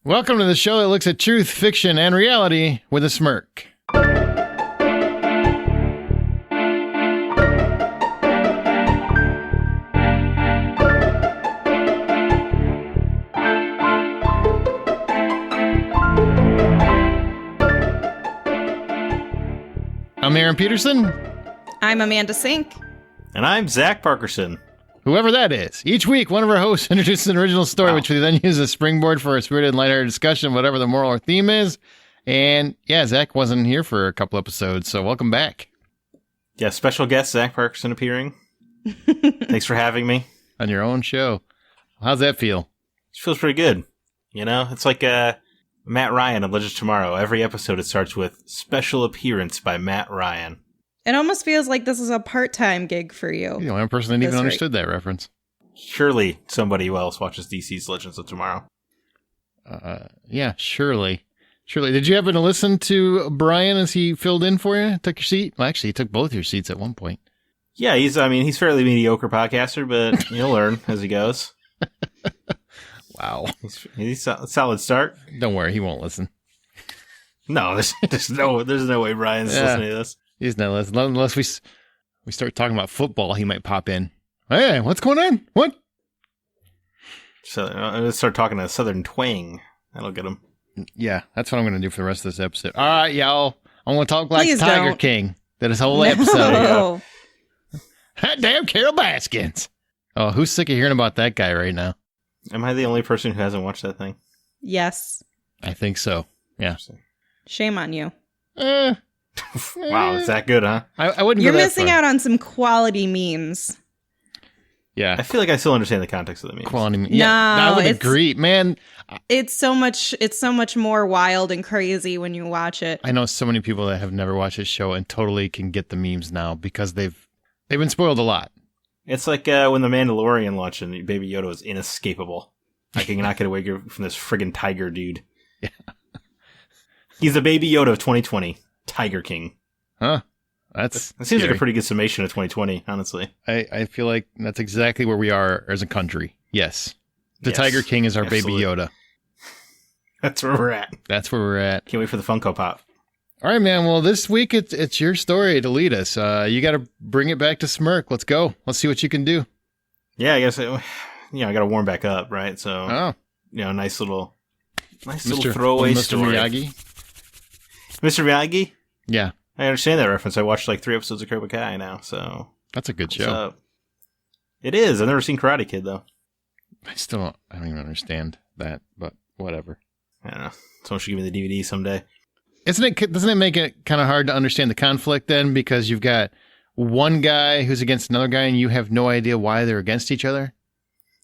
Welcome to the show that looks at truth, fiction, and reality with a smirk. I'm Aaron Peterson. I'm Amanda Sink. And I'm Zack Parkerson. Whoever that is. Each week, one of our hosts introduces an original story, which we then use as a springboard for a spirited and lighthearted discussion, whatever the moral or theme is. And yeah, Zack wasn't here for a couple episodes, so welcome back. Yeah, special guest Zack Parkerson appearing. Thanks for having me. On your own show. How's that feel? It feels pretty good. You know, it's like Matt Ryan of Legends of Tomorrow. Every episode it starts with special appearance by Matt Ryan. It almost feels like this is a part-time gig for you. You're the only person that even understood that reference. Surely somebody else watches DC's Legends of Tomorrow. Yeah, surely. Surely. Did you happen to listen to Brian as he filled in for you? Took your seat? Well, actually, he took both your seats at one point. Yeah, he's fairly mediocre podcaster, but he'll learn as he goes. Wow. He's a solid start. Don't worry, he won't listen. No, there's no way Brian's listening to this. He's not listening. Unless we start talking about football, he might pop in. Hey, what's going on? What? So let's start talking a southern twang. That'll get him. Yeah, that's what I'm going to do for the rest of this episode. All right, y'all. I want to talk like Please Tiger don't. King. That his whole episode. Hot damn Carol Baskins. Oh, who's sick of hearing about that guy right now? Am I the only person who hasn't watched that thing? Yes. I think so. Yeah. Shame on you. Wow, it's that good, huh? I wouldn't. You're go that missing far. out on some quality memes. Yeah. I feel like I still understand the context of the memes. Quality. Yeah, I would agree, man. It's so much more wild and crazy when you watch it. I know so many people that have never watched this show and totally can get the memes now because they've been spoiled a lot. It's like when The Mandalorian launched and Baby Yoda was inescapable. I cannot get away from this friggin' tiger dude. Yeah. He's the Baby Yoda of 2020. Tiger King. Huh? That seems like a pretty good summation of 2020, honestly. I feel like that's exactly where we are as a country. Yes. The Yes, Tiger King is our absolutely. Baby Yoda. That's where we're at. That's where we're at. Can't wait for the Funko Pop. All right, man. Well, this week it's your story to lead us. You got to bring it back to Smirk. Let's go. Let's see what you can do. Yeah, I guess, I got to warm back up, right? So, Oh, nice little throwaway Mr. story. Miyagi. Mr. Miyagi? Yeah, I understand that reference. I watched like 3 episodes of Cobra Kai now, so. that's a good what's show. up? It is. I've never seen Karate Kid, though. I don't even understand that, but whatever. I don't know. Someone should give me the DVD someday. Doesn't it make it kind of hard to understand the conflict then? Because you've got one guy who's against another guy and you have no idea why they're against each other?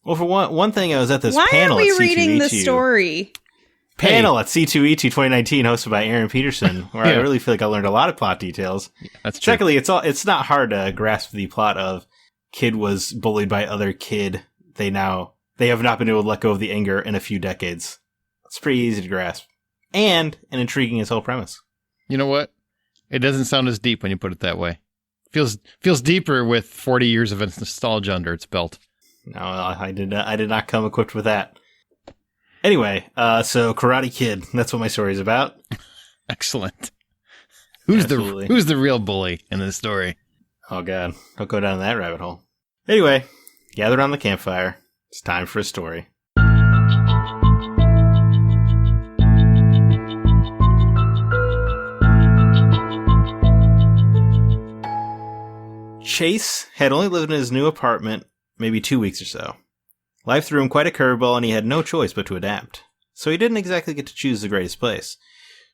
Well, for one thing, I was at this Why panel are we at C2E2. reading the story? Panel at C2E2 2019 hosted by Aaron Peterson, where I really feel like I learned a lot of plot details. Yeah, that's true. Secondly, it's not hard to grasp the plot of kid was bullied by other kid. They have not been able to let go of the anger in a few decades. It's pretty easy to grasp. And an intriguing as whole premise. You know what? It doesn't sound as deep when you put it that way. Feels deeper with 40 years of nostalgia under its belt. No, I did not come equipped with that. Anyway, so Karate Kid, that's what my story is about. Excellent. Who's Absolutely. the real bully in this story? Oh god, don't go down that rabbit hole. Anyway, gather around the campfire. It's time for a story. Chase had only lived in his new apartment maybe 2 weeks or so. Life threw him quite a curveball and he had no choice but to adapt. So he didn't exactly get to choose the greatest place.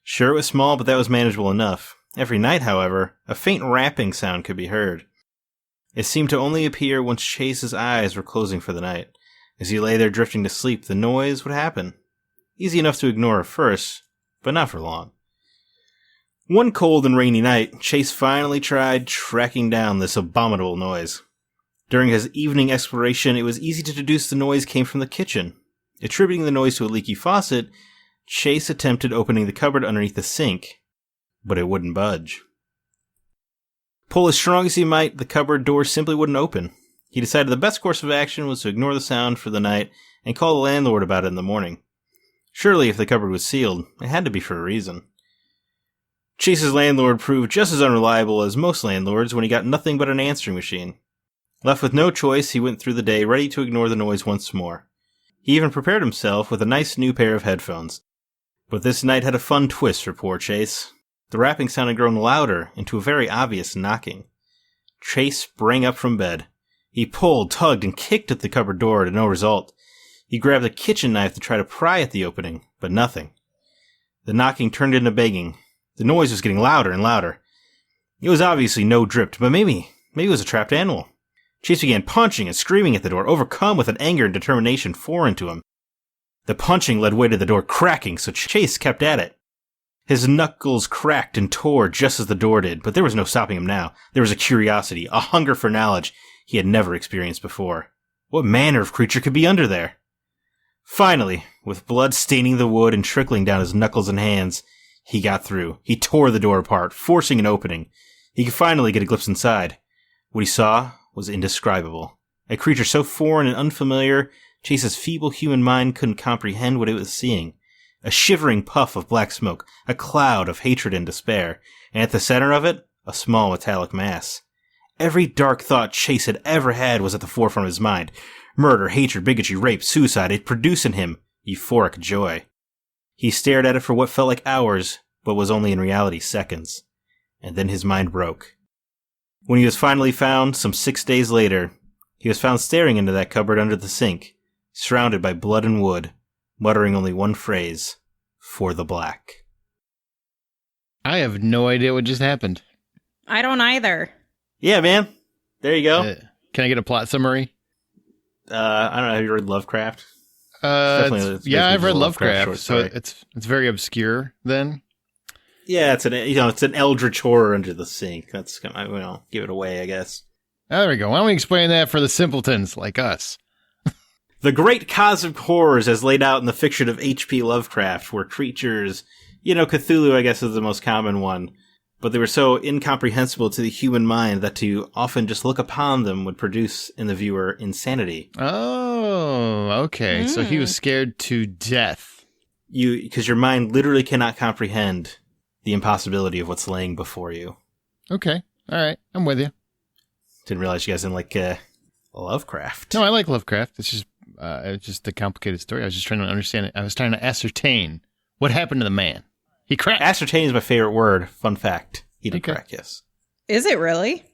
Sure, it was small, but that was manageable enough. Every night, however, a faint rapping sound could be heard. It seemed to only appear once Chase's eyes were closing for the night. As he lay there drifting to sleep, the noise would happen. Easy enough to ignore at first, but not for long. One cold and rainy night, Chase finally tried tracking down this abominable noise. During his evening exploration, it was easy to deduce the noise came from the kitchen. Attributing the noise to a leaky faucet, Chase attempted opening the cupboard underneath the sink, but it wouldn't budge. Pull as strong as he might, the cupboard door simply wouldn't open. He decided the best course of action was to ignore the sound for the night and call the landlord about it in the morning. Surely if the cupboard was sealed, it had to be for a reason. Chase's landlord proved just as unreliable as most landlords when he got nothing but an answering machine. Left with no choice, he went through the day ready to ignore the noise once more. He even prepared himself with a nice new pair of headphones. But this night had a fun twist for poor Chase. The rapping sound had grown louder into a very obvious knocking. Chase sprang up from bed. He pulled, tugged, and kicked at the cupboard door to no result. He grabbed a kitchen knife to try to pry at the opening, but nothing. The knocking turned into begging. The noise was getting louder and louder. It was obviously no dripped, but maybe it was a trapped animal. Chase began punching and screaming at the door, overcome with an anger and determination foreign to him. The punching led way to the door cracking, so Chase kept at it. His knuckles cracked and tore just as the door did, but there was no stopping him now. There was a curiosity, a hunger for knowledge he had never experienced before. What manner of creature could be under there? Finally, with blood staining the wood and trickling down his knuckles and hands, he got through. He tore the door apart, forcing an opening. He could finally get a glimpse inside. What he saw was indescribable. A creature so foreign and unfamiliar, Chase's feeble human mind couldn't comprehend what it was seeing. A shivering puff of black smoke, a cloud of hatred and despair, and at the center of it, a small metallic mass. Every dark thought Chase had ever had was at the forefront of his mind. Murder, hatred, bigotry, rape, suicide, it produced in him euphoric joy. He stared at it for what felt like hours, but was only in reality seconds. And then his mind broke. When he was finally found, some 6 days later, he was found staring into that cupboard under the sink, surrounded by blood and wood, muttering only one phrase, "For the black." I have no idea what just happened. I don't either. Yeah, man. There you go. Can I get a plot summary? I don't know. Have you read Lovecraft? Yeah, I've read Lovecraft, short so story. it's very obscure then. Yeah, it's an eldritch horror under the sink. That's gonna, give it away, I guess. Oh, there we go. Why don't we explain that for the simpletons like us? The great cosmic horrors as laid out in the fiction of H.P. Lovecraft were creatures, Cthulhu, I guess, is the most common one, but they were so incomprehensible to the human mind that to often just look upon them would produce in the viewer insanity. Oh, okay. So he was scared to death. Because your mind literally cannot comprehend the impossibility of what's laying before you. Okay. All right. I'm with you. Didn't realize you guys didn't like Lovecraft. No, I like Lovecraft. It's just a complicated story. I was just trying to understand it. I was trying to ascertain what happened to the man. He cracked. Ascertain is my favorite word. Fun fact. He did Okay. crack, yes. Is it really?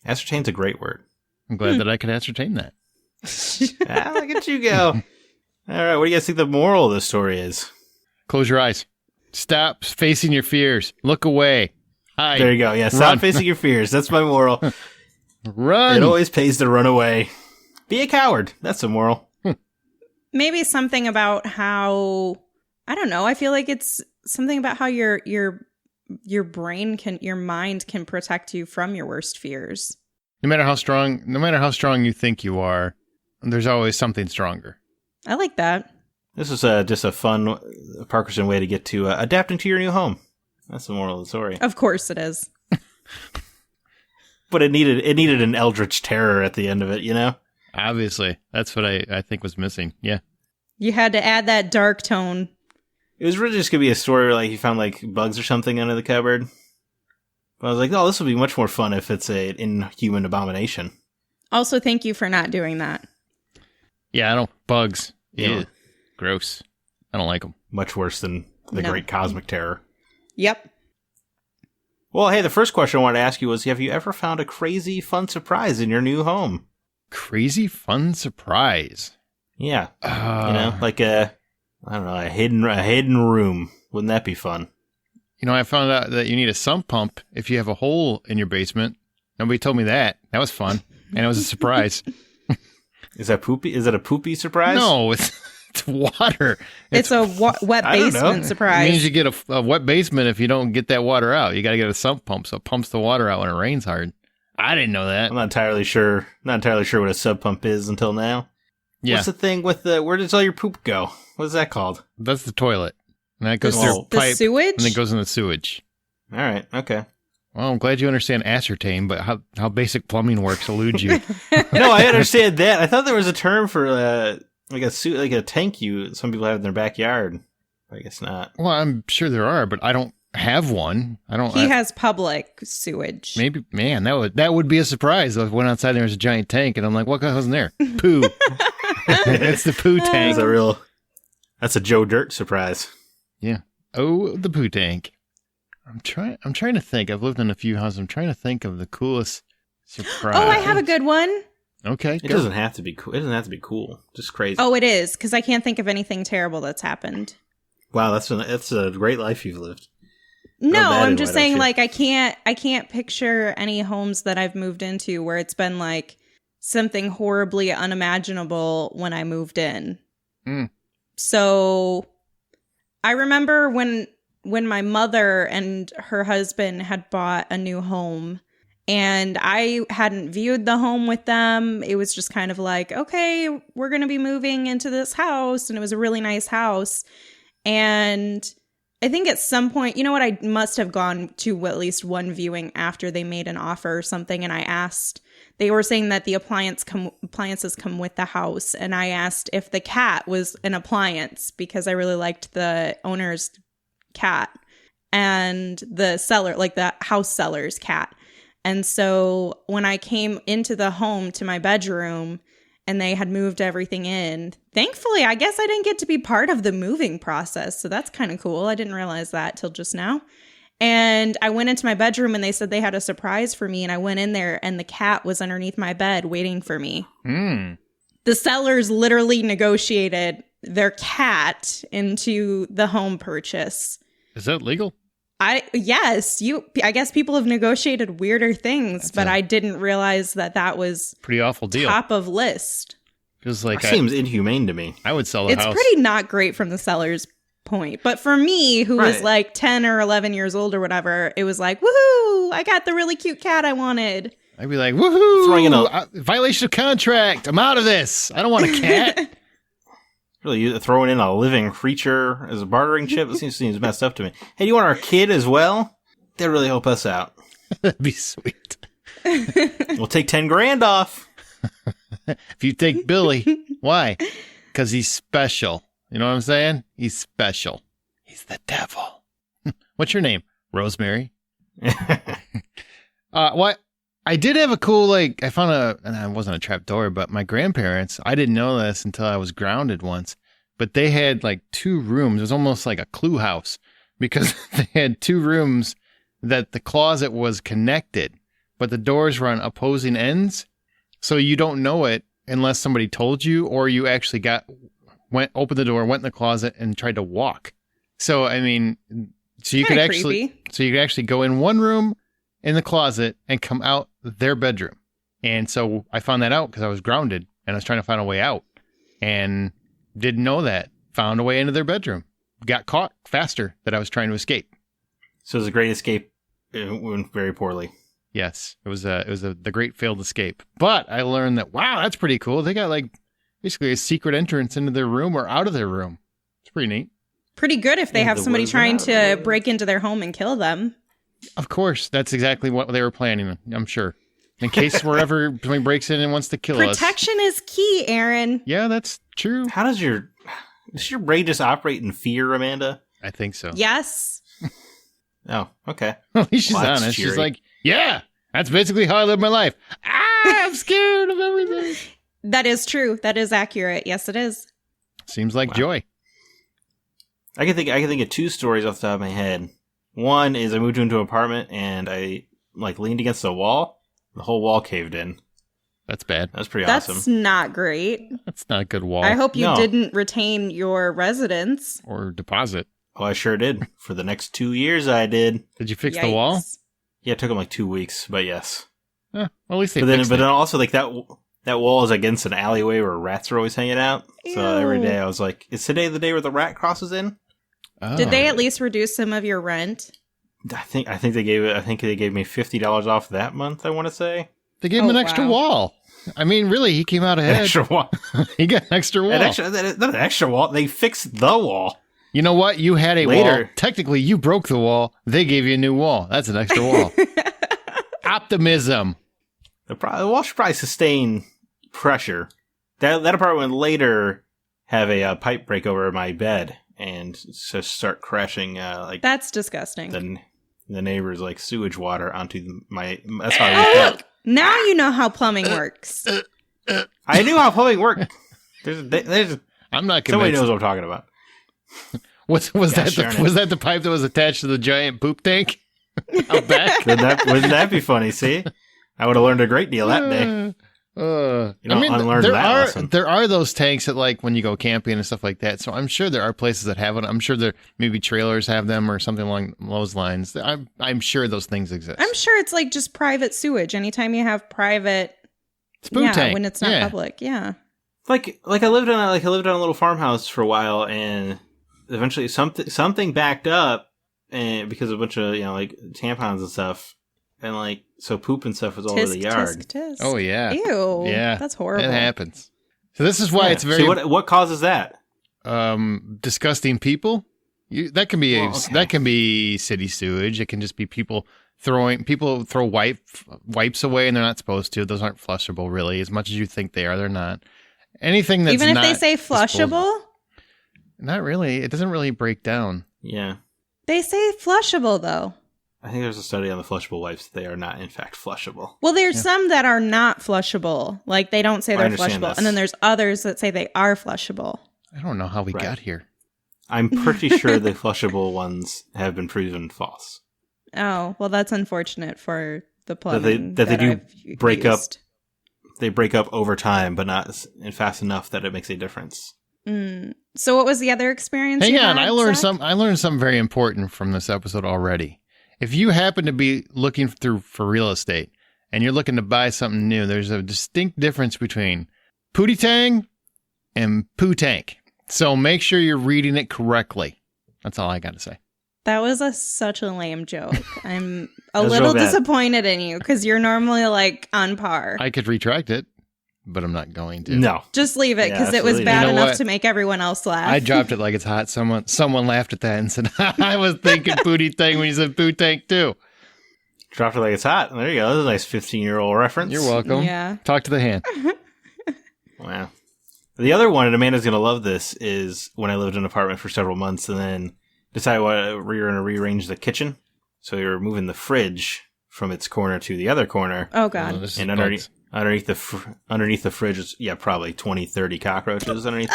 Ascertain's a great word. I'm glad that I could ascertain that. Look at you go. All right, what do you guys think the moral of the story is? Close your eyes. Stop facing your fears. Look away. Hide. There you go. Yeah, stop Run. facing your fears. That's my moral. Run. It always pays to run away. Be a coward. That's the moral. Maybe something about how, I don't know, I feel like it's something about how your brain your mind can protect you from your worst fears. No matter how strong you think you are, there's always something stronger. I like that. This is just a fun Parkinson way to get to adapting to your new home. That's the moral of the story. Of course it is. But it needed an eldritch terror at the end of it, Obviously. That's what I think was missing. Yeah. You had to add that dark tone. It was really just going to be a story where he found bugs or something under the cupboard. But I was like, oh, this will be much more fun if it's an inhuman abomination. Also, thank you for not doing that. Yeah, bugs. Yeah. Ew. Gross. I don't like them. Much worse than the great cosmic terror. Yep. Well, hey, the first question I wanted to ask you was, have you ever found a crazy, fun surprise in your new home? Crazy fun surprise. Yeah. A hidden room. Wouldn't that be fun? I found out that you need a sump pump if you have a hole in your basement. Nobody told me that. That was fun. And it was a surprise. Is that poopy? Is it a poopy surprise? No, it's water. It's a wet basement surprise. It means you get a wet basement if you don't get that water out. You got to get a sump pump, so it pumps the water out when it rains hard. I didn't know that. I'm not entirely sure. Not entirely sure what a sub pump is until now. Yeah. What's the thing with where does all your poop go? What is that called? That's the toilet. And that goes through a The pipe. sewage? And then goes in the sewage. All right. Okay. Well, I'm glad you understand ascertain, but how basic plumbing works eludes you. No, I understand that. I thought there was a term for a tank some people have in their backyard. I guess not. Well, I'm sure there are, but I don't have one. He has public sewage. Maybe, man, that would be a surprise if I went outside and there was a giant tank, and I'm like, what the hell's in there? Poo. It's the poo tank. That's a Joe Dirt surprise. Yeah. Oh, the poo tank. I'm trying to think. I've lived in a few houses. I'm trying to think of the coolest surprise. Oh, I have a good one. Okay. It doesn't have to be cool. It doesn't have to be cool. Just crazy. Oh, it is, because I can't think of anything terrible that's happened. Wow, that's a great life you've lived. No, I'm just saying, like, I can't picture any homes that I've moved into where it's been like something horribly unimaginable when I moved in. Mm. So I remember when my mother and her husband had bought a new home and I hadn't viewed the home with them. It was just kind of like, okay, we're going to be moving into this house. And it was a really nice house. And I think at some point, you know what, I must have gone to at least one viewing after they made an offer or something. And I asked, they were saying that the appliances come with the house. And I asked if the cat was an appliance because I really liked the owner's cat and the seller, like the house seller's cat. And so when I came into the home to my bedroom and they had moved everything in, thankfully, I guess I didn't get to be part of the moving process. So that's kind of cool. I didn't realize that till just now. And I went into my bedroom and they said they had a surprise for me. And I went in there and the cat was underneath my bed waiting for me. Mm. The sellers literally negotiated their cat into the home purchase. Is that legal? Yes, I guess people have negotiated weirder things, but I didn't realize that was pretty awful deal. Top of list. Feels like that seems inhumane to me. I would sell the house. It's pretty not great from the seller's point, but for me, who was like 10 or 11 years old or whatever, it was like, woohoo! I got the really cute cat I wanted. I'd be like, woohoo! Throwing in a violation of contract. I'm out of this. I don't want a cat. Really, throwing in a living creature as a bartering chip? It seems messed up to me. Hey, do you want our kid as well? That'd really help us out. That'd be sweet. We'll take 10 grand off. If you take Billy. Why? Because he's special. You know what I'm saying? He's special. He's the devil. What's your name? Rosemary. What? I did have a cool, I found and it wasn't a trap door, but my grandparents, I didn't know this until I was grounded once, but they had 2 rooms. It was almost like a clue house because they had 2 rooms that the closet was connected, but the doors were on opposing ends. So you don't know it unless somebody told you, or you actually opened the door, went in the closet and tried to walk. So, I mean, you could actually go in one room in the closet and come out their bedroom. And so I found that out because I was grounded and I was trying to find a way out and didn't know that. Found a way into their bedroom. Got caught faster that I was trying to escape. So it was a great escape. It went very poorly. Yes, it was the great failed escape. But I learned that, wow, that's pretty cool. They got basically a secret entrance into their room or out of their room. It's pretty neat. Pretty good if they have somebody trying to break into their home and kill them. Of course, that's exactly what they were planning, I'm sure. In case wherever somebody breaks in and wants to kill us. Protection is key, Aaron. Yeah, that's true. How does your brain just operate in fear, Amanda? I think so. Yes. Oh, okay. At least she's honest. Cheery. She's like, yeah, that's basically how I live my life. I'm scared of everything. That is true. That is accurate. Yes, it is. Seems like joy. I can think of 2 stories off the top of my head. One is I moved into an apartment and I leaned against the wall. The whole wall caved in. That's bad. That's pretty awesome. That's not great. That's not a good wall. I hope you didn't retain your residence. Or deposit. Oh, I sure did. For the next 2 years, I did. Did you fix the wall? Yeah, it took them 2 weeks, but yes. Well, at least they fixed it. But then also, that wall is against an alleyway where rats are always hanging out. Ew. So every day I was like, is today the day where the rat crosses in? Oh. Did they at least reduce some of your rent? I think they gave me $50 off that month, I want to say. They gave him an extra wall. I mean, really, he came out ahead. An extra wall. He got an extra wall. Not an extra wall. They fixed the wall. You know what? You had a wall. Technically, you broke the wall. They gave you a new wall. That's an extra wall. Optimism. The wall should probably sustain pressure. That apartment later have a pipe break over my bed, and just start crashing like That's disgusting. the neighbor's like sewage water onto my. That's how I woke up. Now you know how plumbing works. I knew how plumbing worked. There's I'm not convinced. somebody knows what I'm talking about. Was that the pipe that was attached to the giant poop tank out back? Wouldn't that be funny? See, I would have learned a great deal that day. Unlearned that lesson. There are those tanks that, like, when you go camping and stuff like that. So I'm sure there are places that have it. I'm sure there maybe trailers have them or something along those lines. I'm sure those things exist. I'm sure it's like just private sewage. Anytime you have private, it's poop tank when it's not public, Like I lived on a little farmhouse for a while, and eventually something backed up, and because of a bunch of like tampons and stuff, and like so poop and stuff was all over the yard. Tisk. Oh yeah, ew, yeah, that's horrible. It happens. So this is why it's very. So what causes that? Disgusting people. That can be city sewage. It can just be people throw wipes away and they're not supposed to. Those aren't flushable, really. As much as you think they are, they're not. Anything that's even if not they say flushable, disposable, not really. It doesn't really break down. Yeah, they say flushable though. I think there's a study on the flushable wipes. They are not, in fact, flushable. Well, there's some that are not flushable. Like they don't say they're flushable, this. and then there's others that say they are flushable. I don't know how we got here. I'm pretty sure the flushable ones have been proven false. Oh, well, that's unfortunate for the plumbing that they do I've break used. up. They break up over time, but not fast enough that it makes a difference. So, what was the other experience? Hang you on, had, I learned Zack? I learned something very important from this episode already. If you happen to be looking for real estate and you're looking to buy something new, there's a distinct difference between pootie tang and poo tank. So make sure you're reading it correctly. That's all I got to say. That was such a lame joke. I'm a was little real bad. disappointed in you because you're normally like on par. I could retract it, but I'm not going to. No. Just leave it Yeah, because it was absolutely. bad You know enough what? to make everyone else laugh. I dropped it like it's hot. Someone laughed at that and said, I was thinking pootie tang when you said poo tank too. Dropped it like it's hot. There you go. That's a nice 15-year-old reference. You're welcome. Yeah. Talk to the hand. Wow. The other one, and Amanda's going to love this, is when I lived in an apartment for several months and then decided we were going to rearrange the kitchen. So we were moving the fridge from its corner to the other corner. Oh, God. This is And bugs. underneath the fridge is, probably 20, 30 cockroaches underneath the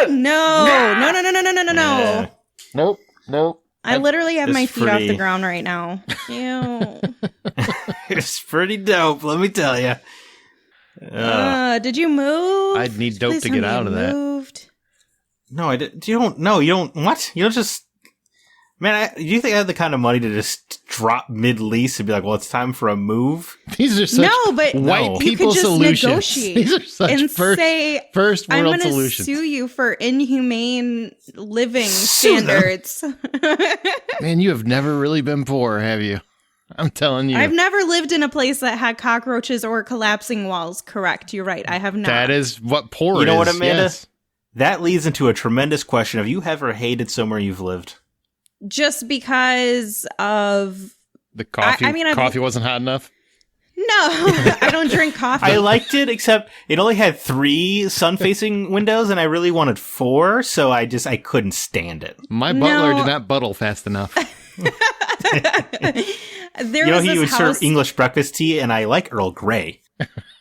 fridge. No. Yeah. Nope. I literally have It's my feet off the pretty- ground right now. Ew. It's pretty dope, let me tell you. Did you move? I'd need dope Please to tell get me out you of that. moved. No, I didn't. You don't. What? You don't just. Man, do you think I have the kind of money to just drop mid-lease and be like, well, it's time for a move? These are such No, but white No. you people could just solutions. negotiate These are such and say, first I'm world going to solutions. sue you for inhumane living Sue them. standards. Man, you have never really been poor, have you? I'm telling you. I've never lived in a place that had cockroaches or collapsing walls. Correct. You're right. I have not. That is what poor is. You know what, Amanda? Yes. That leads into a tremendous question. Have you ever hated somewhere you've lived? Just because of... The coffee, I mean, I've- coffee wasn't hot enough. No, I don't drink coffee. I liked it, except it only had 3 sun-facing windows, and I really wanted 4, so I couldn't stand it. My No. butler did not buttle fast enough. There You know, was he would this serve house. English breakfast tea, and I like Earl Grey.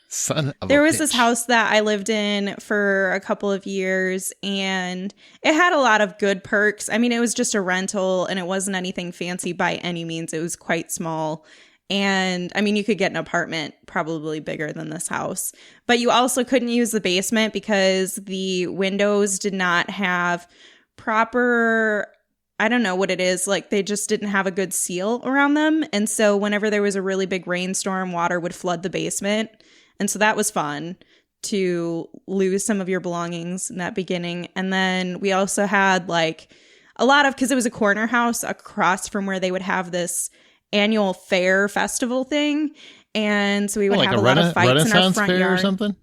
Son of There a was this bitch. house that I lived in for a couple of years, and it had a lot of good perks. I mean, it was just a rental, and it wasn't anything fancy by any means. It was quite small. And I mean, you could get an apartment probably bigger than this house, but you also couldn't use the basement because the windows did not have proper, I don't know what it is, like they just didn't have a good seal around them. And so whenever there was a really big rainstorm, water would flood the basement. And so that was fun to lose some of your belongings in that beginning. And then we also had like a lot of, because it was a corner house across from where they would have this annual fair festival thing. And so we would like have a lot of fights in our Renaissance front fair yard. or something?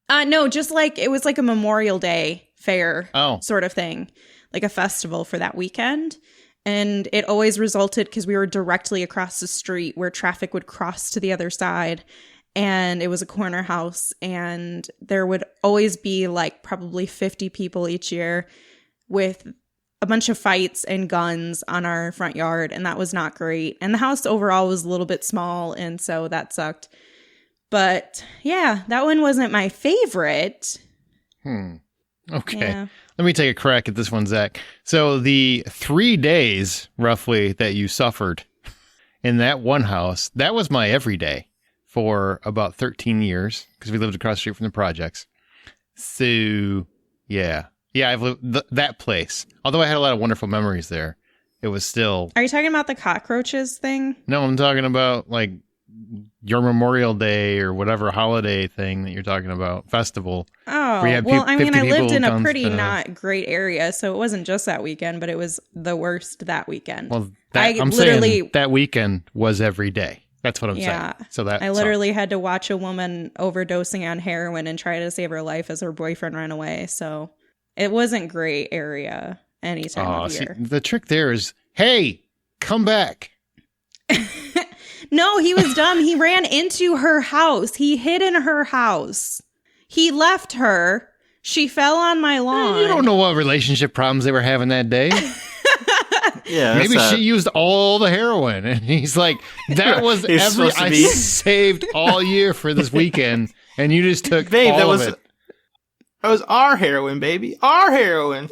No, just like it was like a Memorial Day fair Oh. sort of thing, like a festival for that weekend. And it always resulted because we were directly across the street where traffic would cross to the other side. And it was a corner house. And there would always be like probably 50 people each year with a bunch of fights and guns on our front yard, and that was not great. And the house overall was a little bit small, and so that sucked. But yeah, that one wasn't my favorite. Okay. Yeah. Let me take a crack at this one, Zach. So the 3 days, roughly, that you suffered in that one house, that was my everyday for about 13 years, because we lived across the street from the projects. So, yeah. Yeah, I've lived that place. Although I had a lot of wonderful memories there, it was still... Are you talking about the cockroaches thing? No, I'm talking about, like, your Memorial Day or whatever holiday thing that you're talking about, festival. Oh, where you had well, I mean, I 50 lived people in a comes pretty to- not great area, so it wasn't just that weekend, but it was the worst that weekend. Well, I'm saying that weekend was every day. That's what I'm Yeah. saying. So that I literally had to watch a woman overdosing on heroin and try to save her life as her boyfriend ran away. So it wasn't great area any time of year. The trick there is, hey, come back. No, he was dumb. He ran into her house. He hid in her house. He left her. She fell on my lawn. You don't know what relationship problems they were having that day. Yeah, Maybe she used all the heroin, and he's like, "That was It's supposed to I be- saved all year for this weekend, and you just took Babe, all of it." That was our heroin, baby. Our heroin.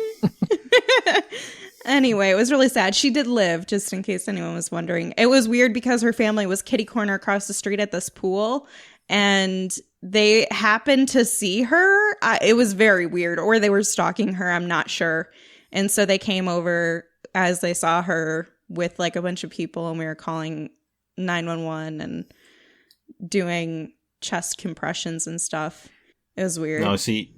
Anyway, it was really sad. She did live, just in case anyone was wondering. It was weird because her family was kitty corner across the street at this pool, and they happened to see her. It was very weird, or they were stalking her. I'm not sure. And so they came over as they saw her with like a bunch of people, and we were calling 911 and doing chest compressions and stuff. It was weird. No, see,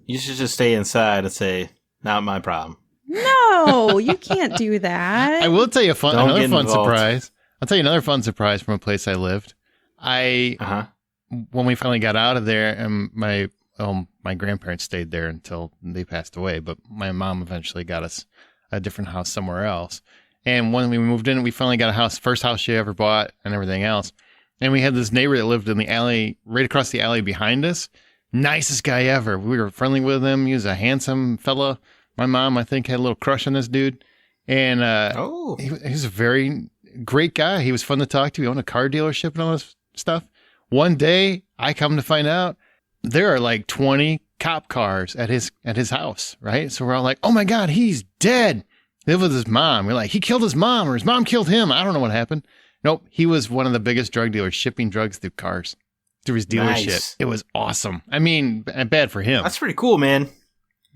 you should just stay inside and say, "Not my problem." No, you can't do that. I will tell you Don't another get fun involved. surprise. I'll tell you another fun surprise from a place I lived. When we finally got out of there, and my grandparents stayed there until they passed away, but my mom eventually got us a different house somewhere else. And when we moved in, we finally got a house, first house she ever bought and everything else. And we had this neighbor that lived in the alley, right across the alley behind us. Nicest guy ever. We were friendly with him. He was a handsome fella. My mom, I think, had a little crush on this dude. And he was a very great guy. He was fun to talk to. He owned a car dealership and all this stuff. One day, I come to find out there are like 20 cop cars at his house, right? So we're all like, oh my God, he's dead. He lived with his mom. We're like, he killed his mom, or his mom killed him. I don't know what happened. Nope, he was one of the biggest drug dealers, shipping drugs through cars, through his dealership. Nice. It was awesome. I mean, bad for him, That's pretty cool, man.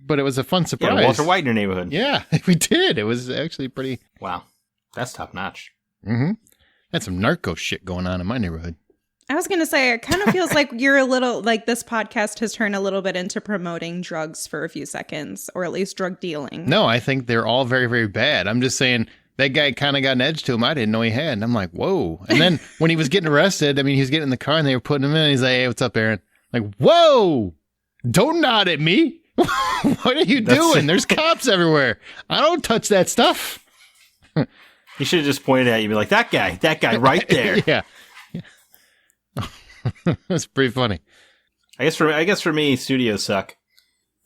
but it was a fun surprise. Yeah, Walter White in your neighborhood. Yeah, we did. It was actually pretty. Wow, that's top notch. Mm-hmm. Had some narco shit going on in my neighborhood. I was going to say, it kind of feels like you're a little, like this podcast has turned a little bit into promoting drugs for a few seconds, or at least drug dealing. No, I think they're all very, very bad. I'm just saying that guy kind of got an edge to him I didn't know he had. And I'm like, whoa. And then when he was getting arrested, I mean, he was getting in the car and they were putting him in. And he's like, hey, what's up, Aaron? Like, whoa, don't nod at me. What are you doing? There's cops everywhere. I don't touch that stuff. You should have just pointed at you and be like, that guy right there. Yeah. That's pretty funny. I guess for me, studios suck.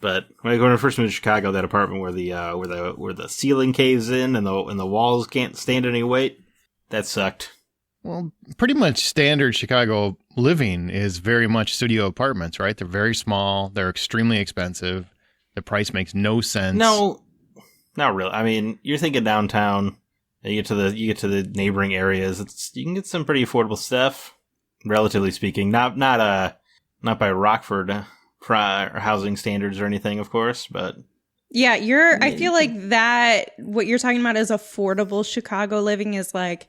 But when I first moved to Chicago, that apartment where the ceiling caves in and the walls can't stand any weight, that sucked. Well, pretty much standard Chicago living is very much studio apartments, right? They're very small. They're extremely expensive. The price makes no sense. No, not really. I mean, you're thinking downtown. You get to the neighboring areas. You can get some pretty affordable stuff, relatively speaking. Not by Rockford housing standards or anything, of course, but Yeah, I feel like that, what you're talking about is affordable Chicago living is like,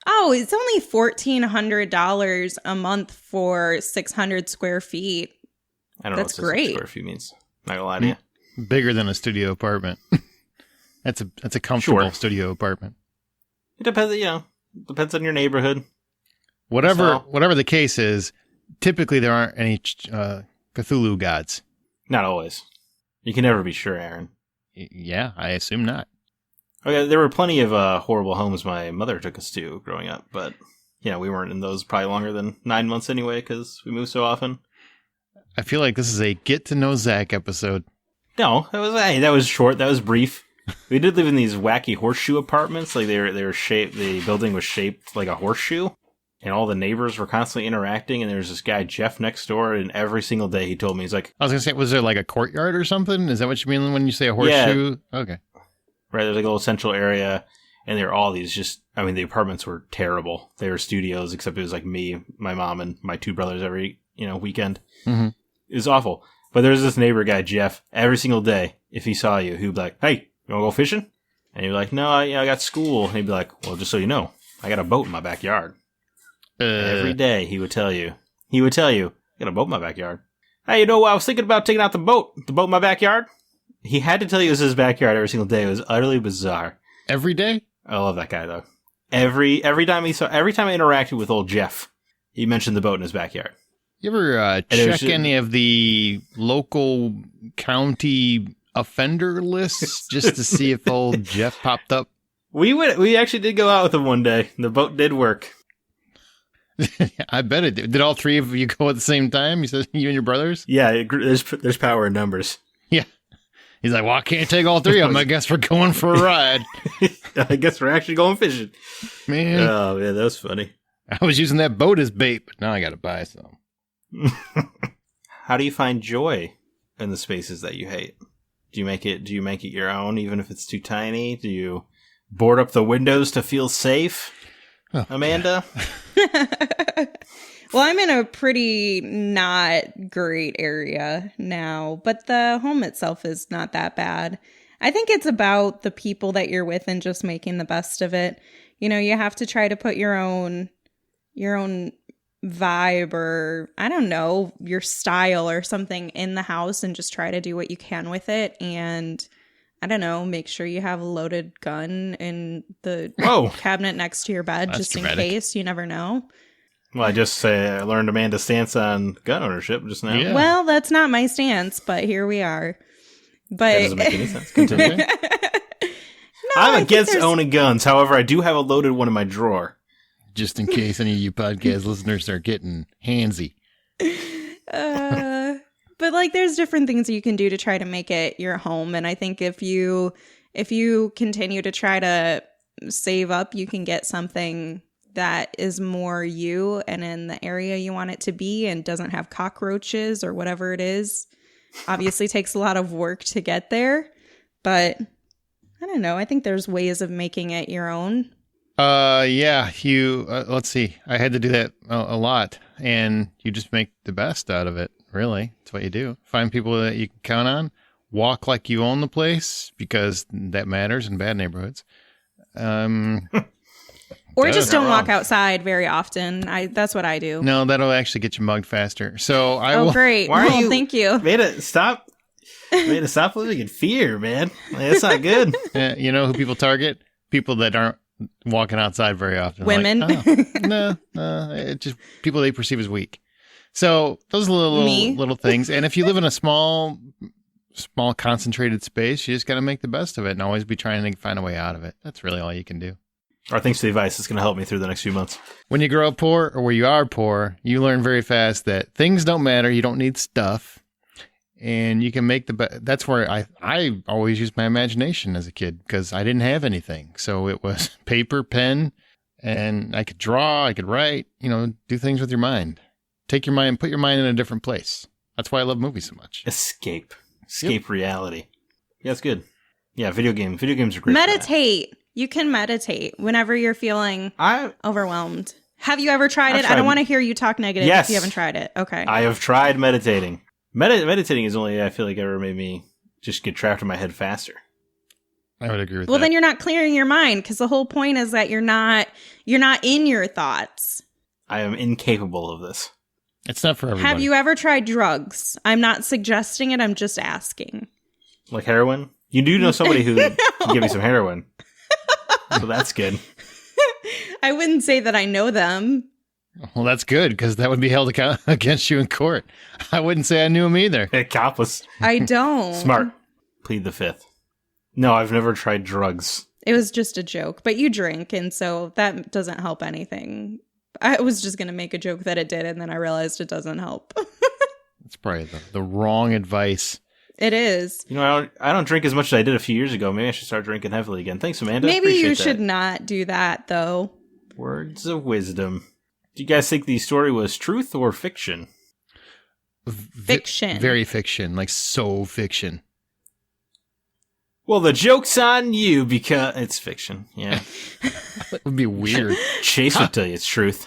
oh, it's only $1,400 a month for 600 square feet. I don't That's know what 600 great. square feet means. Not gonna lie to you. Bigger than a studio apartment. That's a comfortable Sure. studio apartment. It depends, depends on your neighborhood. Whatever the case is, typically there aren't any Cthulhu gods. Not always. You can never be sure, Aaron. Yeah, I assume not. Okay, there were plenty of horrible homes my mother took us to growing up, but we weren't in those probably longer than 9 months anyway because we moved so often. I feel like this is a get to know Zack episode. No, that was short. That was brief. We did live in these wacky horseshoe apartments. Like they were shaped. The building was shaped like a horseshoe, and all the neighbors were constantly interacting. And there was this guy Jeff next door, and every single day he told me, he's like, I was gonna say, was there like a courtyard or something? Is that what you mean when you say a horseshoe? Yeah. Okay. Right, there's like a little central area, and there were all these the apartments were terrible. They were studios, except it was like me, my mom, and my two brothers every weekend. Mm-hmm. It was awful. But there was this neighbor guy Jeff. Every single day, if he saw you, he'd be like, "Hey, you want to go fishing?" And you'd be like, "No, I got school." And he'd be like, "Well, just so you know, I got a boat in my backyard." Every day he would tell you, "I got a boat in my backyard." Hey, I was thinking about taking out the boat in my backyard. He had to tell you it was his backyard every single day. It was utterly bizarre. Every day? I love that guy though. Every time I interacted with old Jeff, he mentioned the boat in his backyard. You ever check any of the local county offender lists just to see if old Jeff popped up? We actually did go out with him one day. The boat did work. I bet it did. Did all three of you go at the same time? You said you and your brothers? Yeah, there's power in numbers. Yeah. He's like, well, I can't take all three of them. I guess we're going for a ride. I guess we're actually going fishing. Man. Oh, yeah, that was funny. I was using that boat as bait, but now I got to buy some. How do you find joy in the spaces that you hate? Do you make it your own, even if it's too tiny? Do you board up the windows to feel safe? Oh, Amanda? Well, I'm in a pretty not great area now, but the home itself is not that bad. I think it's about the people that you're with and just making the best of it. You have to try to put your own vibe, or I don't know, your style or something in the house, and just try to do what you can with it. And I don't know, make sure you have a loaded gun in the cabinet next to your bed. That's just dramatic. In case. You never know. Well, I learned Amanda's stance on gun ownership just now. Yeah. Well, that's not my stance, but here we are. But that doesn't make any sense. Continue. I'm against owning guns. However, I do have a loaded one in my drawer. Just in case any of you podcast listeners are getting handsy. But there's different things you can do to try to make it your home. And I think if you continue to try to save up, you can get something that is more you and in the area you want it to be, and doesn't have cockroaches or whatever it is. Obviously takes a lot of work to get there, but I don't know. I think there's ways of making it your own. Yeah, let's see. I had to do that a lot, and you just make the best out of it. Really. That's what you do. Find people that you can count on. Walk like you own the place, because that matters in bad neighborhoods. Or just don't walk outside very often. That's what I do. No, that'll actually get you mugged faster. So great. Thank you. Made stop living in fear, man. That's not good. You know who people target? People that aren't walking outside very often. Women. No, it's just people they perceive as weak. So those are little things. And if you live in a small concentrated space, you just got to make the best of it and always be trying to find a way out of it. That's really all you can do. Our thanks to the advice is going to help me through the next few months. When you grow up poor, or where you are poor, you learn very fast that things don't matter. You don't need stuff. And you can make the best. That's where I always used my imagination as a kid, because I didn't have anything. So it was paper, pen, and I could draw, I could write, do things with your mind. Take your mind, put your mind in a different place. That's why I love movies so much. Escape reality. Yeah, it's good. Yeah, video games are great. Meditate. You can meditate whenever you're feeling overwhelmed. Have you ever tried it? I don't want to hear you talk negative if you haven't tried it. Okay. I have tried meditating. Meditating is only, I feel like, ever made me just get trapped in my head faster. I would agree with that. Well, then you're not clearing your mind, because the whole point is that you're not in your thoughts. I am incapable of this. It's not for everybody. Have you ever tried drugs? I'm not suggesting it. I'm just asking. Like heroin? You do know somebody who can give me some heroin. So that's good. I wouldn't say that I know them. Well, that's good, because that would be held against you in court. I wouldn't say I knew him either. Accomplice. I don't. Smart. Plead the fifth. No, I've never tried drugs. It was just a joke, but you drink, and so that doesn't help anything. I was just going to make a joke that it did, and then I realized it doesn't help. It's probably the wrong advice. It is. You know, I don't drink as much as I did a few years ago. Maybe I should start drinking heavily again. Thanks, Amanda. Maybe Appreciate you that. should not do that, though. Words of wisdom. Do you guys think the story was truth or fiction? Fiction. Very fiction, like so fiction. Well, the joke's on you because it's fiction. Yeah. That would be weird. Chase would tell you it's truth.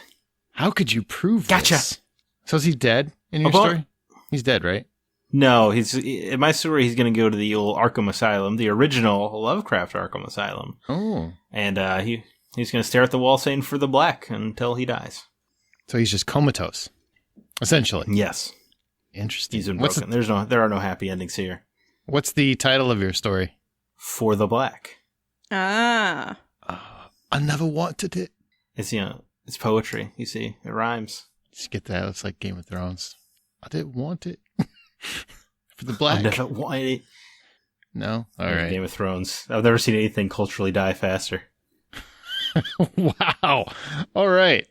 How could you prove Gotcha. this? So is he dead in your story? He's dead, right? No, in my story, he's going to go to the old Arkham Asylum, the original Lovecraft Arkham Asylum. Oh. And he's going to stare at the wall saying for the black until he dies. So he's just comatose, essentially. Yes. Interesting. He's been broken. There are no happy endings here. What's the title of your story? For the black. Ah. I never wanted it. It's poetry, you see. It rhymes. Just get that. It's like Game of Thrones. I didn't want it. For the black. I never wanted it. No? All right. Game of Thrones. I've never seen anything culturally die faster. Wow. All right.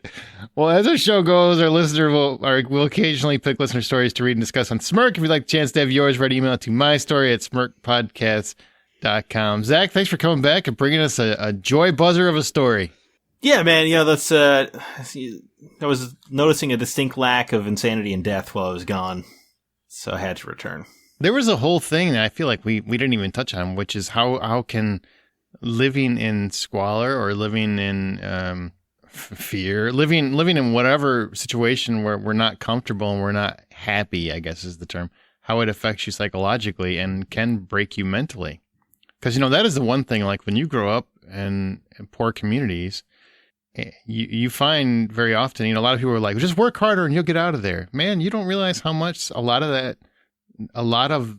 Well, as our show goes, our listener will occasionally pick listener stories to read and discuss on Smirk. If you'd like a chance to have yours, write email to mystory@smirkpodcast.com. Zach, thanks for coming back and bringing us a joy buzzer of a story. Yeah, man. That's I was noticing a distinct lack of insanity and death while I was gone, so I had to return. There was a whole thing that I feel like we didn't even touch on, which is how can living in squalor or living in fear, living in whatever situation where we're not comfortable and we're not happy, I guess is the term, how it affects you psychologically and can break you mentally. Because, that is the one thing, like when you grow up in poor communities, you find very often, a lot of people are like, just work harder and you'll get out of there. Man, you don't realize how much a lot of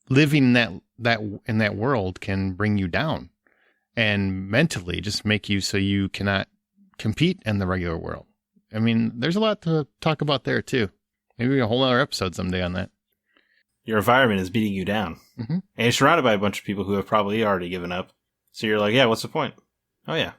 living in that world can bring you down and mentally just make you so you cannot compete in the regular world. I mean, there's a lot to talk about there too. Maybe a whole other episode someday on that. Your environment is beating you down. Mm-hmm. And you're surrounded by a bunch of people who have probably already given up. So you're like, yeah, what's the point? Oh yeah.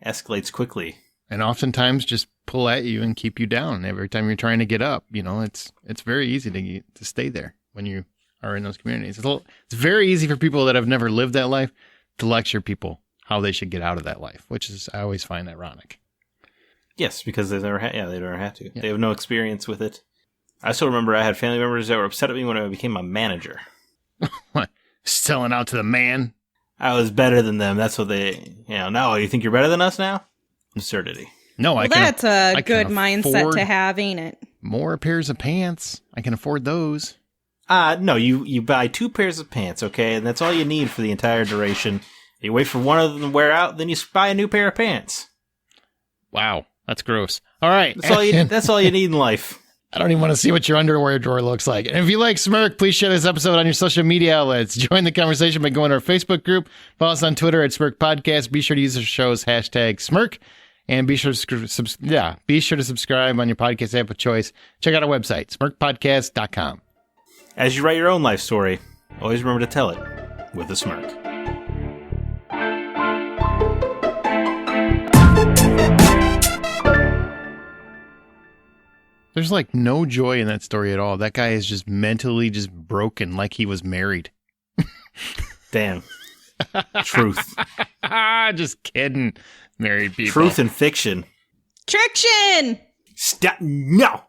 Escalates quickly. And oftentimes just pull at you and keep you down every time you're trying to get up. It's very easy to stay there when you are in those communities. It's very easy for people that have never lived that life to lecture people how they should get out of that life, which is, I always find ironic. Yes, because they've never had to. Yeah. They have no experience with it. I still remember I had family members that were upset at me when I became a manager. What? Selling out to the man? I was better than them. That's what they, no, you think you're better than us now? Absurdity. No, well, that's a good mindset to have, ain't it? More pairs of pants. I can afford those. No, you buy 2 pairs of pants, okay? And that's all you need for the entire duration. You wait for one of them to wear out, then you buy a new pair of pants. Wow, that's gross. All right. That's all you need in life. I don't even want to see what your underwear drawer looks like. And if you like Smirk, please share this episode on your social media outlets. Join the conversation by going to our Facebook group. Follow us on Twitter at Smirk Podcast. Be sure to use the show's hashtag Smirk. And be sure to subscribe on your podcast app of choice. Check out our website, smirkpodcast.com. As you write your own life story, always remember to tell it with a smirk. There's like no joy in that story at all. That guy is just mentally just broken like he was married. Damn. Truth. Just kidding. Married people. Truth and fiction. Triction! Stop. No!